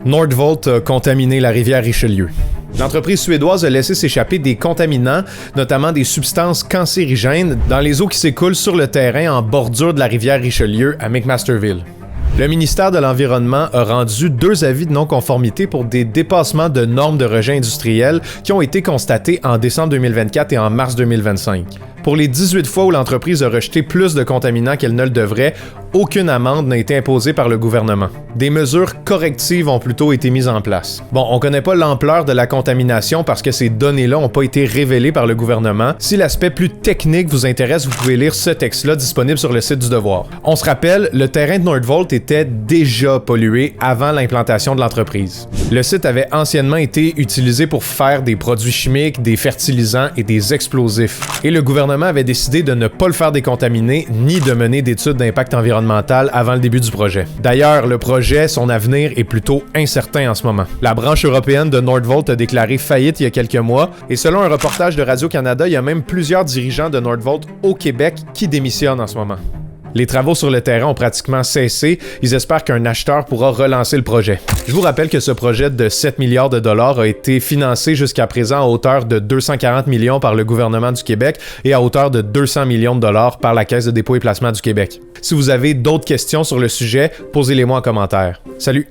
Nordvolt a contaminé la rivière Richelieu. L'entreprise suédoise a laissé s'échapper des contaminants, notamment des substances cancérigènes, dans les eaux qui s'écoulent sur le terrain en bordure de la rivière Richelieu à McMasterville. Le ministère de l'Environnement a rendu 2 avis de non-conformité pour des dépassements de normes de rejet industriel qui ont été constatés en décembre 2024 et en mars 2025. Pour les 18 fois où l'entreprise a rejeté plus de contaminants qu'elle ne le devrait, aucune amende n'a été imposée par le gouvernement. Des mesures correctives ont plutôt été mises en place. Bon, on connaît pas l'ampleur de la contamination parce que ces données-là n'ont pas été révélées par le gouvernement. Si l'aspect plus technique vous intéresse, vous pouvez lire ce texte-là disponible sur le site du Devoir. On se rappelle, le terrain de Nordvolt était déjà pollué avant l'implantation de l'entreprise. Le site avait anciennement été utilisé pour faire des produits chimiques, des fertilisants et des explosifs. Et le gouvernement avait décidé de ne pas le faire décontaminer ni de mener d'études d'impact environnemental avant le début du projet. D'ailleurs, le projet, son avenir est plutôt incertain en ce moment. La branche européenne de Nordvolt a déclaré faillite il y a quelques mois et selon un reportage de Radio-Canada, il y a même plusieurs dirigeants de Nordvolt au Québec qui démissionnent en ce moment. Les travaux sur le terrain ont pratiquement cessé. Ils espèrent qu'un acheteur pourra relancer le projet. Je vous rappelle que ce projet de 7 milliards de dollars a été financé jusqu'à présent à hauteur de 240 millions par le gouvernement du Québec et à hauteur de 200 millions de dollars par la Caisse de dépôt et placement du Québec. Si vous avez d'autres questions sur le sujet, posez-les-moi en commentaire. Salut!